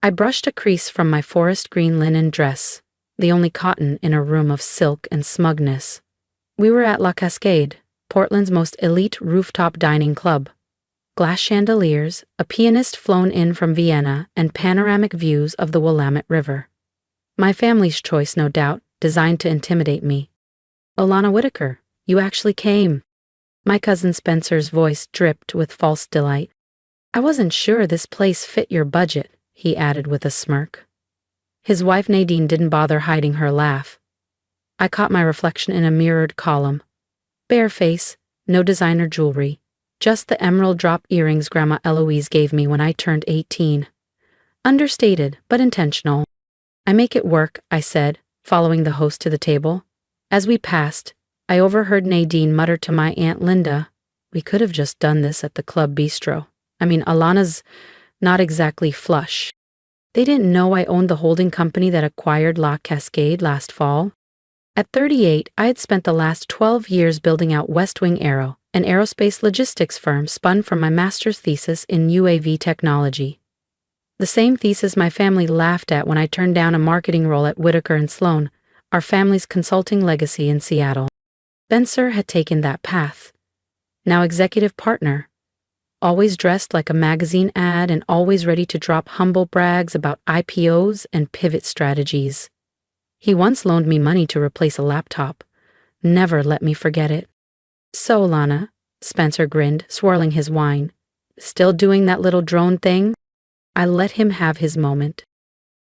I brushed a crease from my forest green linen dress, the only cotton in a room of silk and smugness. We were at La Cascade, Portland's most elite rooftop dining club. Glass chandeliers, a pianist flown in from Vienna, and panoramic views of the Willamette River. My family's choice, no doubt, designed to intimidate me. Alana Whitaker, you actually came. My cousin Spencer's voice dripped with false delight. I wasn't sure this place fit your budget, he added with a smirk. His wife Nadine didn't bother hiding her laugh. I caught my reflection in a mirrored column. Bare face, no designer jewelry. Just the emerald drop earrings Grandma Eloise gave me when I turned 18. Understated, but intentional. I make it work, I said, following the host to the table. As we passed, I overheard Nadine mutter to my Aunt Linda, "We could have just done this at the club bistro. Alana's not exactly flush." They didn't know I owned the holding company that acquired La Cascade last fall. At 38, I had spent the last 12 years building out West Wing Aero, an aerospace logistics firm spun from my master's thesis in UAV technology. The same thesis my family laughed at when I turned down a marketing role at Whitaker and Sloan, our family's consulting legacy in Seattle. Spencer had taken that path. Now executive partner. Always dressed like a magazine ad and always ready to drop humble brags about IPOs and pivot strategies. He once loaned me money to replace a laptop. Never let me forget it. "So, Lana," Spencer grinned, swirling his wine. "Still doing that little drone thing?" I let him have his moment.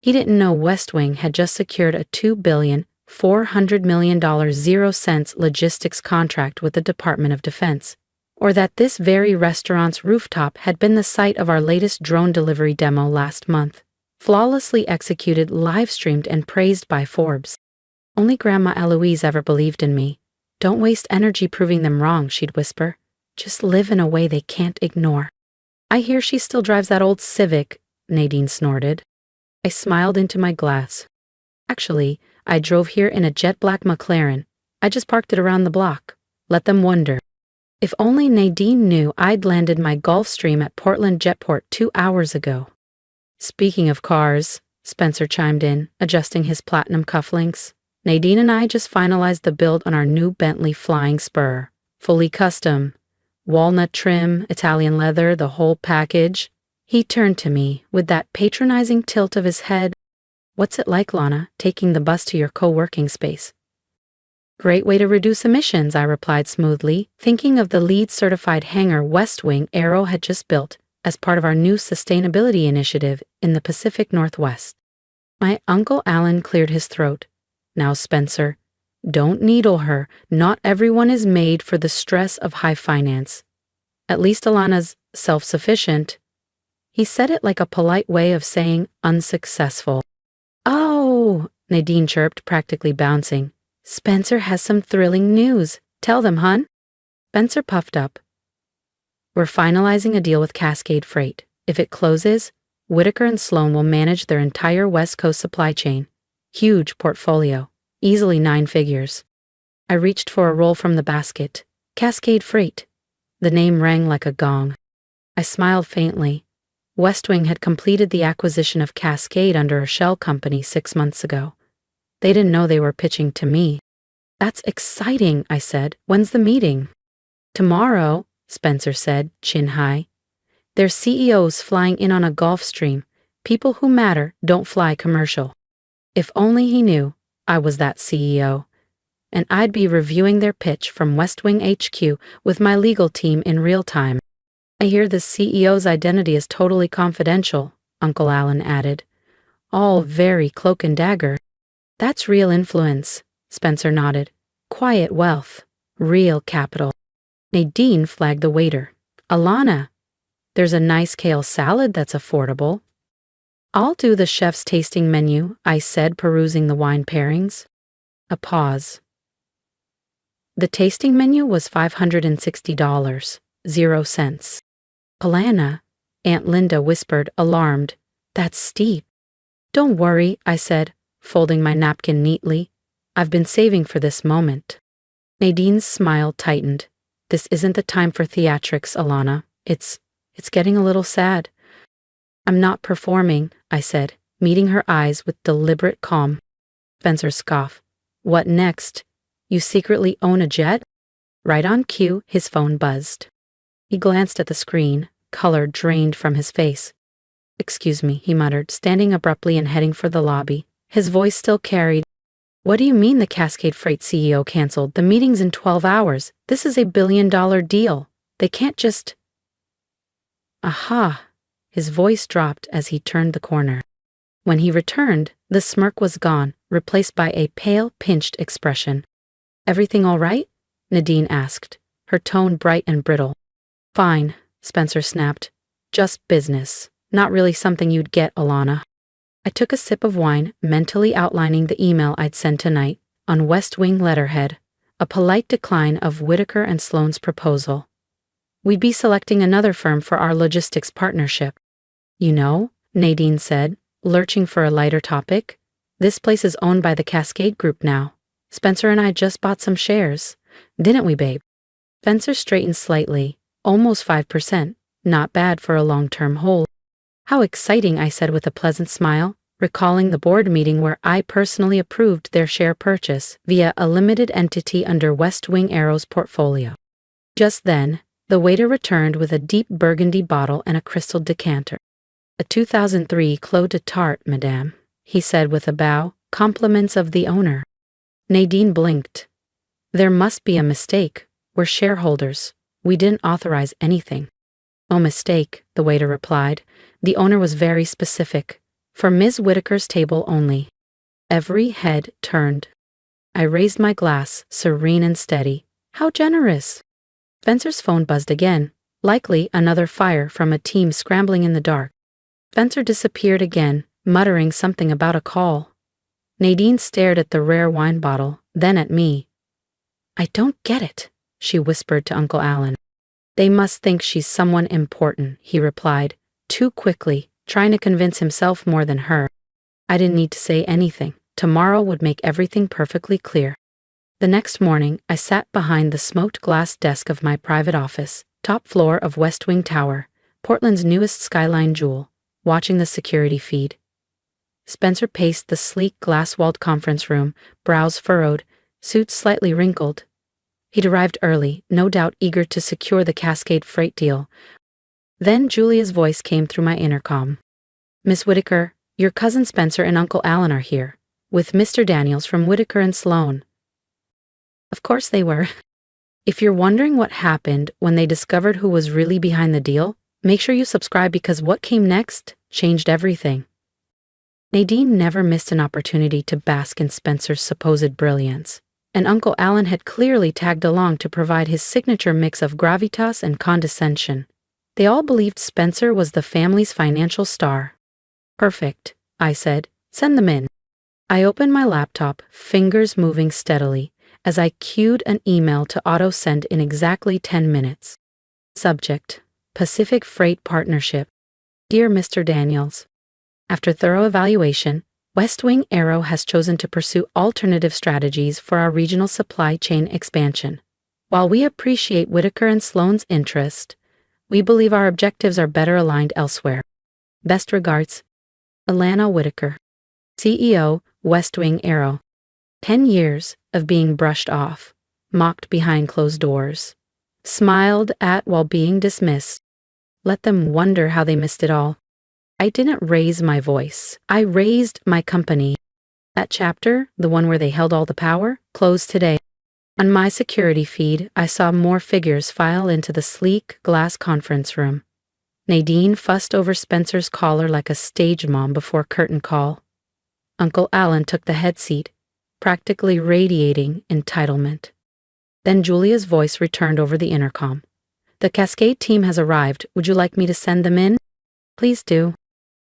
He didn't know West Wing had just secured a $2,400,000,000 0-cents logistics contract with the Department of Defense, or that this very restaurant's rooftop had been the site of our latest drone delivery demo last month, flawlessly executed, live-streamed, and praised by Forbes. Only Grandma Eloise ever believed in me. "Don't waste energy proving them wrong," she'd whisper. "Just live in a way they can't ignore." "I hear she still drives that old Civic," Nadine snorted. I smiled into my glass. "Actually, I drove here in a jet black McLaren. I just parked it around the block. Let them wonder." If only Nadine knew I'd landed my Gulfstream at Portland Jetport 2 hours ago. "Speaking of cars," Spencer chimed in, adjusting his platinum cufflinks, "Nadine and I just finalized the build on our new Bentley Flying Spur. Fully custom. Walnut trim, Italian leather, the whole package." He turned to me with that patronizing tilt of his head. "What's it like, Lana, taking the bus to your co-working space?" "Great way to reduce emissions," I replied smoothly, thinking of the LEED-certified hangar West Wing Aero had just built as part of our new sustainability initiative in the Pacific Northwest. My Uncle Alan cleared his throat. "Now, Spencer, don't needle her. Not everyone is made for the stress of high finance. At least Alana's self-sufficient." He said it like a polite way of saying unsuccessful. "Oh," Nadine chirped, practically bouncing. "Spencer has some thrilling news. Tell them, hun." Spencer puffed up. "We're finalizing a deal with Cascade Freight. If it closes, Whitaker and Sloan will manage their entire West Coast supply chain. Huge portfolio, easily 9 figures. I reached for a roll from the basket. Cascade Freight. The name rang like a gong. I smiled faintly. West Wing had completed the acquisition of Cascade under a shell company 6 months ago. They didn't know they were pitching to me. "That's exciting," I said. "When's the meeting?" "Tomorrow," Spencer said, chin high. "Their CEO's flying in on a Gulfstream. People who matter don't fly commercial." If only he knew I was that CEO. And I'd be reviewing their pitch from West Wing HQ with my legal team in real time. "I hear the CEO's identity is totally confidential," Uncle Alan added. "All very cloak and dagger." "That's real influence," Spencer nodded. "Quiet wealth. Real capital." Nadine flagged the waiter. "Alana, there's a nice kale salad that's affordable." "I'll do the chef's tasting menu," I said, perusing the wine pairings. A pause. The tasting menu was $560, 0 cents. "Alana," Aunt Linda whispered, alarmed. "That's steep." "Don't worry," I said, folding my napkin neatly. "I've been saving for this moment." Nadine's smile tightened. "This isn't the time for theatrics, Alana. It's getting a little sad." I'm not performing, I said, meeting her eyes with deliberate calm. Spencer scoffed. What next? You secretly own a jet? Right on cue, his phone buzzed. He glanced at the screen, color drained from his face. Excuse me, he muttered, standing abruptly and heading for the lobby. His voice still carried. What do you mean the Cascade Freight CEO canceled? The meeting's in 12 hours. This is a billion-dollar deal. They can't just... Aha! His voice dropped as he turned the corner. When he returned, the smirk was gone, replaced by a pale, pinched expression. Everything all right? Nadine asked, her tone bright and brittle. Fine, Spencer snapped. Just business. Not really something you'd get, Alana. I took a sip of wine, mentally outlining the email I'd send tonight, on West Wing letterhead, a polite decline of Whitaker and Sloane's proposal. We'd be selecting another firm for our logistics partnership. You know, Nadine said, lurching for a lighter topic, this place is owned by the Cascade Group now. Spencer and I just bought some shares. Didn't we, babe? Spencer straightened slightly, almost 5%, not bad for a long-term hold. How exciting, I said with a pleasant smile, recalling the board meeting where I personally approved their share purchase via a limited entity under West Wing Aero's portfolio. Just then, the waiter returned with a deep burgundy bottle and a crystal decanter. A 2003 Clos de Tart, madame, he said with a bow, compliments of the owner. Nadine blinked. There must be a mistake. We're shareholders. We didn't authorize anything. No mistake, the waiter replied. The owner was very specific. For Ms. Whitaker's table only. Every head turned. I raised my glass, serene and steady. How generous! Spencer's phone buzzed again, likely another fire from a team scrambling in the dark. Spencer disappeared again, muttering something about a call. Nadine stared at the rare wine bottle, then at me. I don't get it, she whispered to Uncle Alan. They must think she's someone important, he replied, too quickly, trying to convince himself more than her. I didn't need to say anything. Tomorrow would make everything perfectly clear. The next morning, I sat behind the smoked glass desk of my private office, top floor of West Wing Tower, Portland's newest skyline jewel, watching the security feed. Spencer paced the sleek glass-walled conference room, brows furrowed, suit slightly wrinkled. He'd arrived early, no doubt eager to secure the Cascade freight deal. Then Julia's voice came through my intercom. Miss Whitaker, your cousin Spencer and Uncle Alan are here, with Mr. Daniels from Whitaker and Sloane. Of course they were. If you're wondering what happened when they discovered who was really behind the deal, make sure you subscribe because what came next changed everything. Nadine never missed an opportunity to bask in Spencer's supposed brilliance, and Uncle Alan had clearly tagged along to provide his signature mix of gravitas and condescension. They all believed Spencer was the family's financial star. Perfect, I said. Send them in. I opened my laptop, fingers moving steadily, as I cued an email to auto-send in exactly 10 minutes. Subject: Pacific Freight Partnership. Dear Mr. Daniels, after thorough evaluation, West Wing Aero has chosen to pursue alternative strategies for our regional supply chain expansion. While we appreciate Whitaker and Sloane's interest, we believe our objectives are better aligned elsewhere. Best regards, Alana Whitaker, CEO, West Wing Aero. 10 years of being brushed off, mocked behind closed doors, smiled at while being dismissed. Let them wonder how they missed it all. I didn't raise my voice. I raised my company. That chapter, the one where they held all the power, closed today. On my security feed, I saw more figures file into the sleek glass conference room. Nadine fussed over Spencer's collar like a stage mom before curtain call. Uncle Alan took the head seat, practically radiating entitlement. Then Julia's voice returned over the intercom. The Cascade team has arrived. Would you like me to send them in? Please do.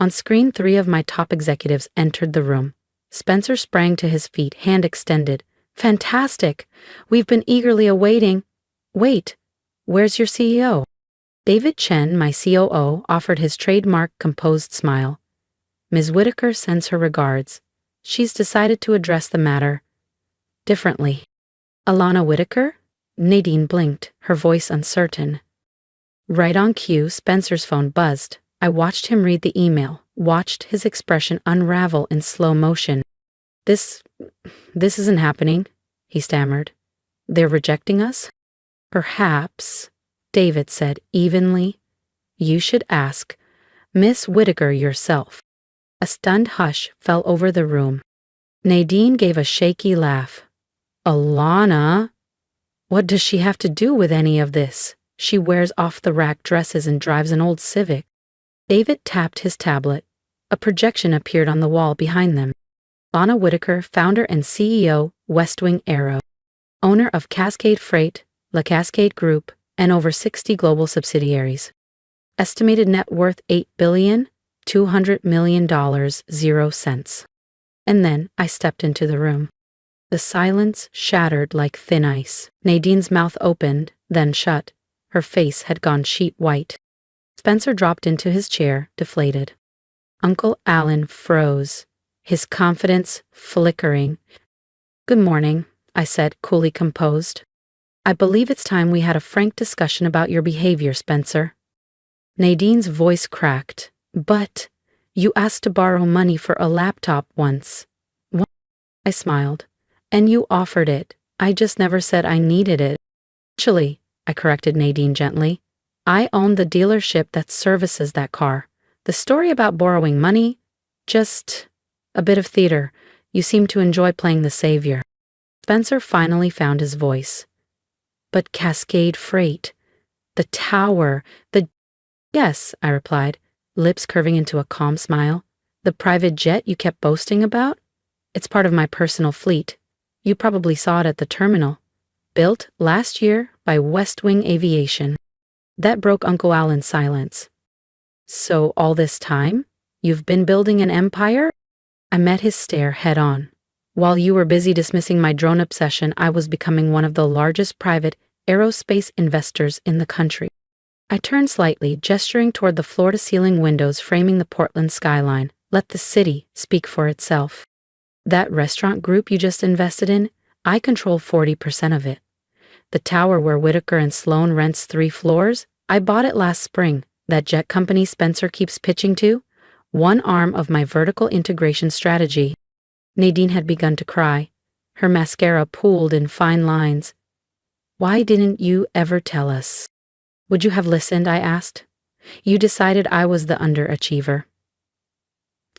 On screen, 3 of my top executives entered the room. Spencer sprang to his feet, hand extended. Fantastic! We've been eagerly awaiting. Wait, where's your CEO? David Chen, my COO, offered his trademark composed smile. Ms. Whitaker sends her regards. She's decided to address the matter differently. Alana Whitaker? Nadine blinked, her voice uncertain. Right on cue, Spencer's phone buzzed. I watched him read the email, watched his expression unravel in slow motion. This isn't happening, he stammered. They're rejecting us? Perhaps, David said evenly. You should ask Miss Whitaker yourself. A stunned hush fell over the room. Nadine gave a shaky laugh. Alana? What does she have to do with any of this? She wears off-the-rack dresses and drives an old Civic. David tapped his tablet. A projection appeared on the wall behind them. Alana Whitaker, founder and CEO, West Wing Aero. Owner of Cascade Freight, La Cascade Group, and over 60 global subsidiaries. Estimated net worth $8,200,000,000. And then I stepped into the room. The silence shattered like thin ice. Nadine's mouth opened, then shut. Her face had gone sheet white. Spencer dropped into his chair, deflated. Uncle Alan froze, his confidence flickering. Good morning, I said, coolly composed. I believe it's time we had a frank discussion about your behavior, Spencer. Nadine's voice cracked. But you asked to borrow money for a laptop once. What? I smiled. And you offered it. I just never said I needed it. Actually, I corrected Nadine gently. I own the dealership that services that car. The story about borrowing money? Just a bit of theater. You seem to enjoy playing the savior. Spencer finally found his voice. But Cascade Freight, the tower, Yes, I replied, lips curving into a calm smile. The private jet you kept boasting about? It's part of my personal fleet. You probably saw it at the terminal. Built last year by West Wing Aviation. That broke Uncle Alan's silence. So all this time, you've been building an empire? I met his stare head on. While you were busy dismissing my drone obsession, I was becoming one of the largest private aerospace investors in the country. I turned slightly, gesturing toward the floor-to-ceiling windows framing the Portland skyline. Let the city speak for itself. That restaurant group you just invested in, I control 40% of it. The tower where Whitaker and Sloan rents 3 floors, I bought it last spring. That jet company Spencer keeps pitching to, one arm of my vertical integration strategy. Nadine had begun to cry. Her mascara pooled in fine lines. Why didn't you ever tell us? Would you have listened, I asked. You decided I was the underachiever.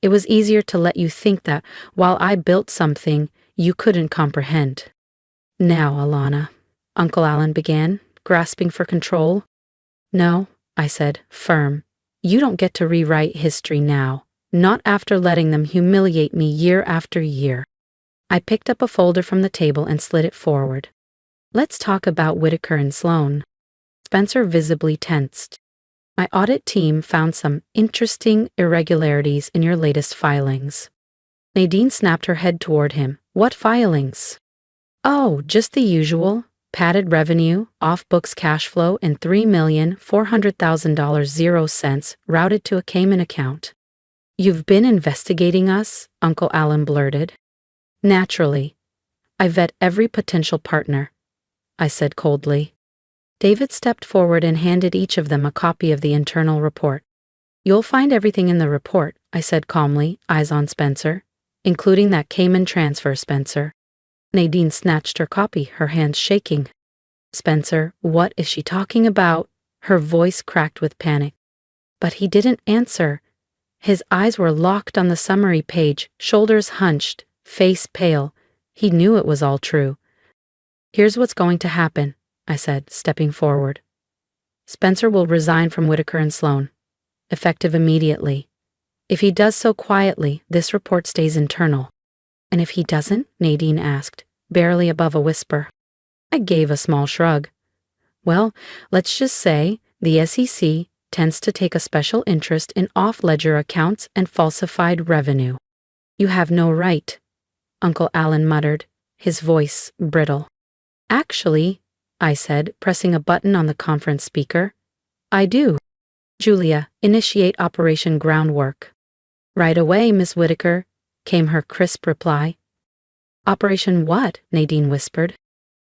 It was easier to let you think that while I built something you couldn't comprehend. Now, Alana, Uncle Alan began, grasping for control. No, I said, firm. You don't get to rewrite history now, not after letting them humiliate me year after year. I picked up a folder from the table and slid it forward. Let's talk about Whitaker and Sloan. Spencer visibly tensed. My audit team found some interesting irregularities in your latest filings. Nadine snapped her head toward him. What filings? Oh, just the usual. Padded revenue, off-books cash flow, and $3,400,000 0 cents routed to a Cayman account. You've been investigating us? Uncle Alan blurted. Naturally. I vet every potential partner, I said coldly. David stepped forward and handed each of them a copy of the internal report. You'll find everything in the report, I said calmly, eyes on Spencer, including that Cayman transfer, Spencer. Nadine snatched her copy, her hands shaking. Spencer, what is she talking about? Her voice cracked with panic. But he didn't answer. His eyes were locked on the summary page, shoulders hunched, face pale. He knew it was all true. Here's what's going to happen, I said, stepping forward. Spencer will resign from Whitaker and Sloan, effective immediately. If he does so quietly, this report stays internal. And if he doesn't? Nadine asked, barely above a whisper. I gave a small shrug. Well, let's just say the SEC tends to take a special interest in off-ledger accounts and falsified revenue. You have no right, Uncle Alan muttered, his voice brittle. Actually, I said, pressing a button on the conference speaker, I do. Julia, initiate Operation Groundwork. Right away, Miss Whitaker, came her crisp reply. Operation what? Nadine whispered.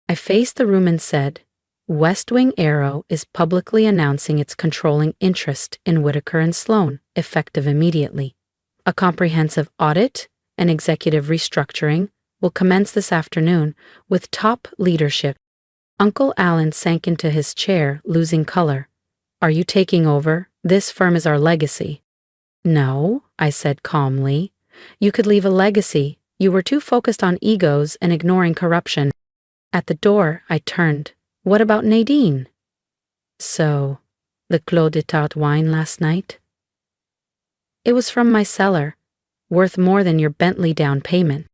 I faced the room and said, West Wing Arrow is publicly announcing its controlling interest in Whitaker and Sloan, effective immediately. A comprehensive audit and executive restructuring will commence this afternoon with top leadership. Uncle Alan sank into his chair, losing color. Are you taking over? This firm is our legacy. No, I said calmly. You could leave a legacy. You were too focused on egos and ignoring corruption. At the door, I turned. What about Nadine? So, the Clos d'Etat wine last night? It was from my cellar, worth more than your Bentley down payment.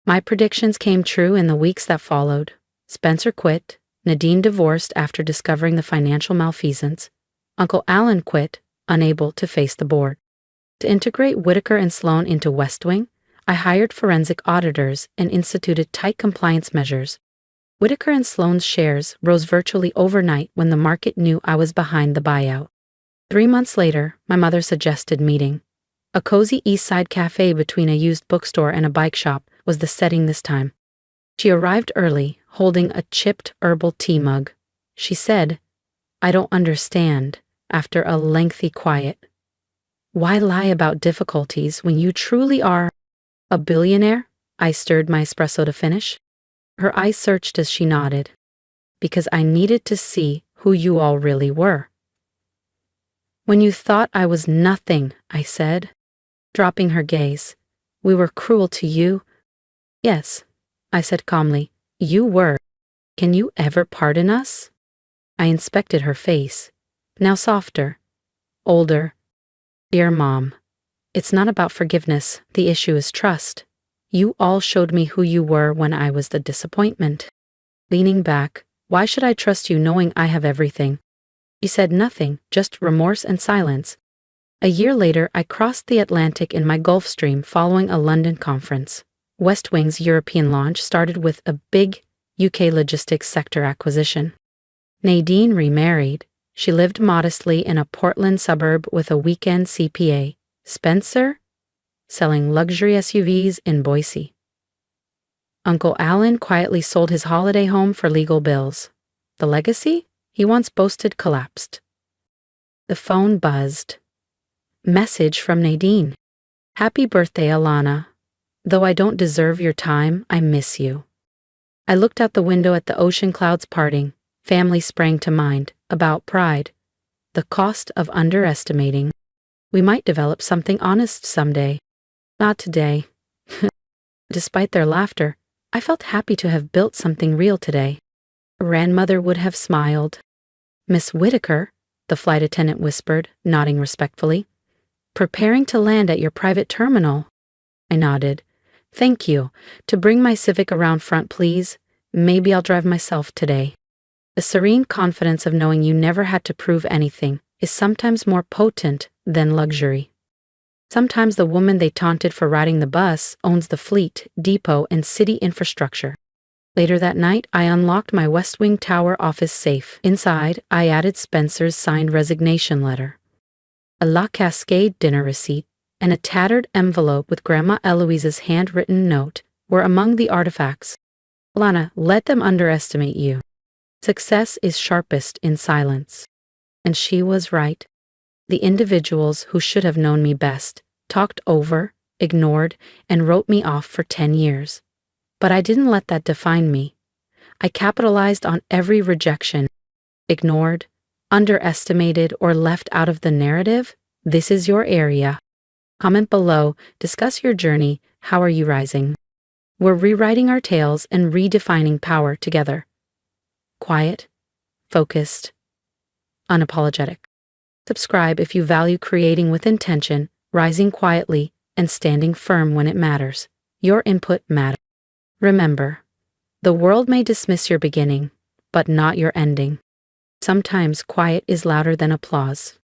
My predictions came true in the weeks that followed. Spencer quit, Nadine divorced after discovering the financial malfeasance. Uncle Alan quit, unable to face the board. To integrate Whitaker and Sloan into West Wing, I hired forensic auditors and instituted tight compliance measures. Whitaker and Sloan's shares rose virtually overnight when the market knew I was behind the buyout. 3 months later, my mother suggested meeting. A cozy East Side cafe between a used bookstore and a bike shop was the setting this time. She arrived early, holding a chipped herbal tea mug. She said, "I don't understand," after a lengthy quiet. Why lie about difficulties when you truly are a billionaire? I stirred my espresso to finish. Her eyes searched as she nodded. Because I needed to see who you all really were. When you thought I was nothing, I said, dropping her gaze. We were cruel to you. Yes, I said calmly. You were. Can you ever pardon us? I inspected her face, now softer, older. Dear Mom, it's not about forgiveness, the issue is trust. You all showed me who you were when I was the disappointment. Leaning back, why should I trust you knowing I have everything? She said nothing, just remorse and silence. A year later, I crossed the Atlantic in my Gulfstream following a London conference. West Wing's European launch started with a big UK logistics sector acquisition. Nadine remarried. She lived modestly in a Portland suburb with a weekend CPA. Spencer, selling luxury SUVs in Boise. Uncle Alan quietly sold his holiday home for legal bills. The legacy he once boasted collapsed. The phone buzzed. Message from Nadine. Happy birthday, Alana. Though I don't deserve your time, I miss you. I looked out the window at the ocean clouds parting. Family sprang to mind, about pride. The cost of underestimating. We might develop something honest someday. Not today. Despite their laughter, I felt happy to have built something real today. Grandmother would have smiled. Miss Whitaker, the flight attendant whispered, nodding respectfully. Preparing to land at your private terminal. I nodded. Thank you. To bring my Civic around front, please. Maybe I'll drive myself today. The serene confidence of knowing you never had to prove anything is sometimes more potent than luxury. Sometimes the woman they taunted for riding the bus owns the fleet, depot, and city infrastructure. Later that night, I unlocked my West Wing Tower office safe. Inside, I added Spencer's signed resignation letter. A La Cascade dinner receipt and a tattered envelope with Grandma Eloise's handwritten note were among the artifacts. Alana, let them underestimate you. Success is sharpest in silence. And she was right. The individuals who should have known me best talked over, ignored, and wrote me off for 10 years. But I didn't let that define me. I capitalized on every rejection. Ignored, underestimated, or left out of the narrative. This is your area. Comment below, discuss your journey. How are you rising? We're rewriting our tales and redefining power together. Quiet, focused, unapologetic. Subscribe if you value creating with intention, rising quietly, and standing firm when it matters. Your input matters. Remember, the world may dismiss your beginning, but not your ending. Sometimes quiet is louder than applause.